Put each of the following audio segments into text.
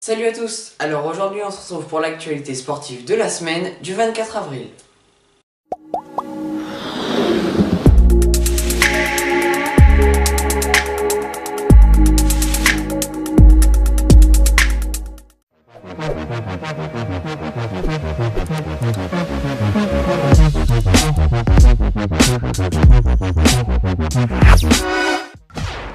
Salut à tous. Alors aujourd'hui on se retrouve pour l'actualité sportive de la semaine du 24 avril.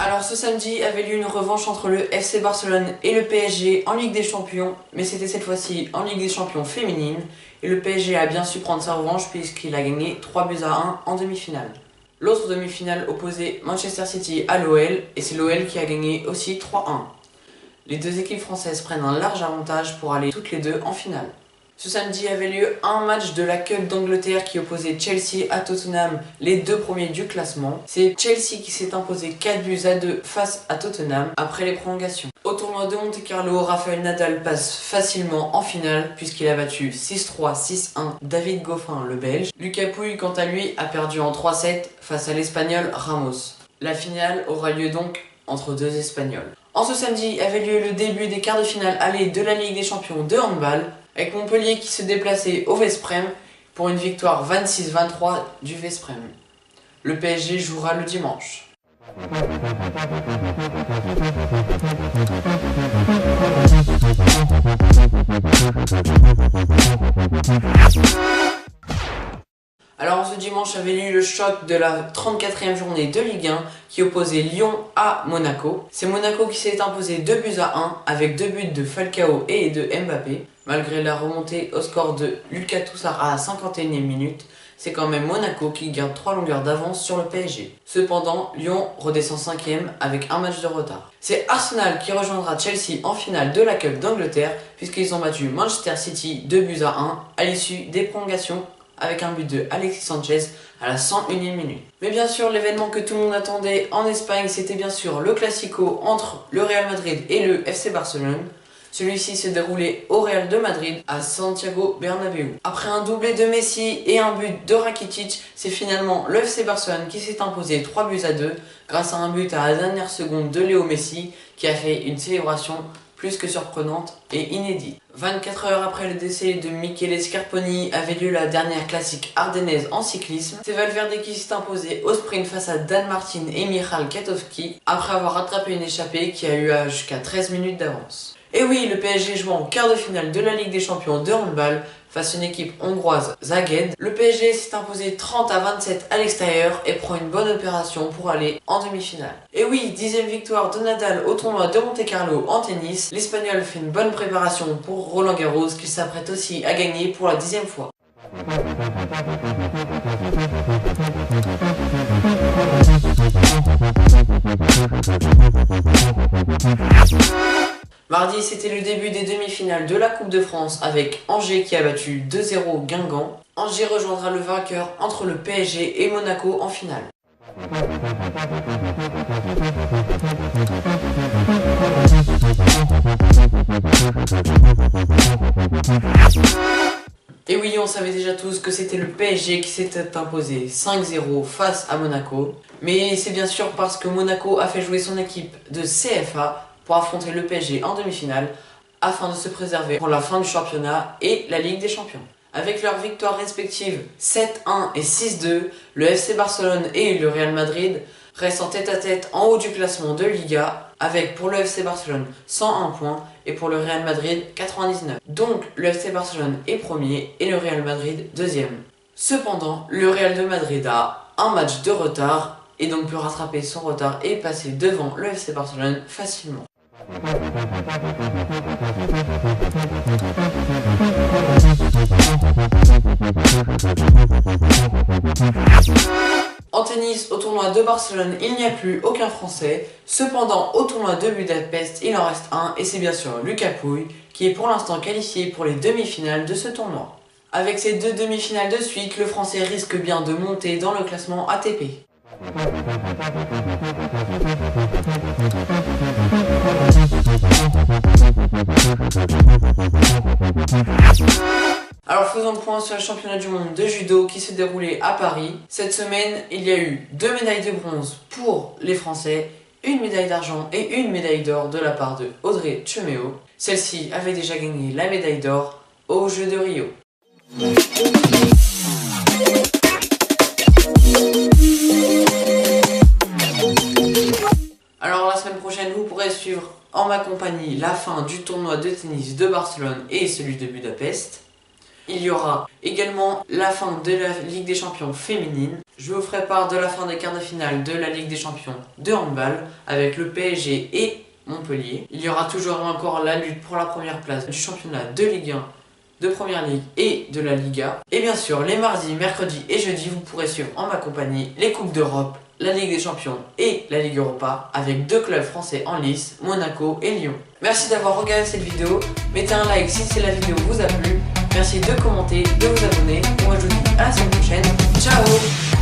Alors ce samedi avait lieu une revanche entre le FC Barcelone et le PSG en Ligue des Champions, mais c'était cette fois-ci en Ligue des Champions féminine, et le PSG a bien su prendre sa revanche puisqu'il a gagné 3-1 en demi-finale. L'autre demi-finale opposait Manchester City à l'OL, et c'est l'OL qui a gagné aussi 3-1. Les deux équipes françaises prennent un large avantage pour aller toutes les deux en finale. Ce samedi avait lieu un match de la Coupe d'Angleterre qui opposait Chelsea à Tottenham, les deux premiers du classement. C'est Chelsea qui s'est imposé 4-2 face à Tottenham après les prolongations. Au tournoi de Monte-Carlo, Rafael Nadal passe facilement en finale puisqu'il a battu 6-3, 6-1 David Goffin le Belge. Lucas Pouille quant à lui a perdu en 3-7 face à l'Espagnol Ramos. La finale aura lieu donc entre deux Espagnols. En ce samedi avait lieu le début des quarts de finale aller de la Ligue des Champions de handball, avec Montpellier qui se déplaçait au Veszprém pour une victoire 26-23 du Veszprém. Le PSG jouera le dimanche. Alors ce dimanche avait lieu le choc de la 34e journée de Ligue 1 qui opposait Lyon à Monaco. C'est Monaco qui s'est imposé 2-1 avec 2 buts de Falcao et de Mbappé. Malgré la remontée au score de Lucas Toussaint à la 51e minute, c'est quand même Monaco qui garde 3 longueurs d'avance sur le PSG. Cependant, Lyon redescend 5e avec un match de retard. C'est Arsenal qui rejoindra Chelsea en finale de la Coupe d'Angleterre puisqu'ils ont battu Manchester City 2-1 à l'issue des prolongations avec un but de Alexis Sanchez à la 101e minute. Mais bien sûr, l'événement que tout le monde attendait en Espagne, c'était bien sûr le Classico entre le Real Madrid et le FC Barcelone. Celui-ci s'est déroulé au Real de Madrid à Santiago Bernabéu. Après un doublé de Messi et un but de Rakitic, c'est finalement le FC Barcelone qui s'est imposé 3-2 grâce à un but à la dernière seconde de Léo Messi qui a fait une célébration plus que surprenante et inédite. 24 heures après le décès de Michele Scarponi avait lieu la dernière classique ardennaise en cyclisme. C'est Valverde qui s'est imposé au sprint face à Dan Martin et Michal Kwiatkowski après avoir rattrapé une échappée qui a eu jusqu'à 13 minutes d'avance. Et oui, le PSG joue en quart de finale de la Ligue des Champions de handball face à une équipe hongroise Szeged. Le PSG s'est imposé 30-27 à l'extérieur et prend une bonne opération pour aller en demi-finale. Et oui, 10e victoire de Nadal au tournoi de Monte-Carlo en tennis. L'Espagnol fait une bonne préparation pour Roland Garros qu'il s'apprête aussi à gagner pour la 10e fois. Mardi, c'était le début des demi-finales de la Coupe de France avec Angers qui a battu 2-0 Guingamp. Angers rejoindra le vainqueur entre le PSG et Monaco en finale. Et oui, on savait déjà tous que c'était le PSG qui s'était imposé 5-0 face à Monaco. Mais c'est bien sûr parce que Monaco a fait jouer son équipe de CFA pour affronter le PSG en demi-finale afin de se préserver pour la fin du championnat et la Ligue des Champions. Avec leurs victoires respectives 7-1 et 6-2, le FC Barcelone et le Real Madrid restent en tête-à-tête en haut du classement de Liga avec pour le FC Barcelone 101 points et pour le Real Madrid 99. Donc le FC Barcelone est premier et le Real Madrid deuxième. Cependant, le Real de Madrid a un match de retard et donc peut rattraper son retard et passer devant le FC Barcelone facilement. En tennis, au tournoi de Barcelone, il n'y a plus aucun Français. Cependant, au tournoi de Budapest, il en reste un et c'est bien sûr Lucas Pouille qui est pour l'instant qualifié pour les demi-finales de ce tournoi. Avec ces deux demi-finales de suite, le Français risque bien de monter dans le classement ATP. Alors faisons le point sur le championnat du monde de judo qui s'est déroulé à Paris. Cette semaine, il y a eu 2 médailles de bronze pour les Français, une médaille d'argent et une médaille d'or de la part de Audrey Tcheméo. Celle-ci avait déjà gagné la médaille d'or aux Jeux de Rio. Alors la semaine prochaine, vous pourrez suivre en ma compagnie la fin du tournoi de tennis de Barcelone et celui de Budapest. Il y aura également la fin de la Ligue des Champions féminine. Je vous ferai part de la fin des quarts de finale de la Ligue des Champions de handball avec le PSG et Montpellier. Il y aura toujours encore la lutte pour la première place du championnat de Ligue 1, de Première Ligue et de la Liga. Et bien sûr, les mardis, mercredis et jeudis, vous pourrez suivre en ma compagnie les Coupes d'Europe, la Ligue des Champions et la Ligue Europa avec 2 clubs français en lice, Monaco et Lyon. Merci d'avoir regardé cette vidéo. Mettez un like si la vidéo vous a plu. Merci de commenter, de vous abonner. Moi je vous dis à la semaine prochaine. Ciao!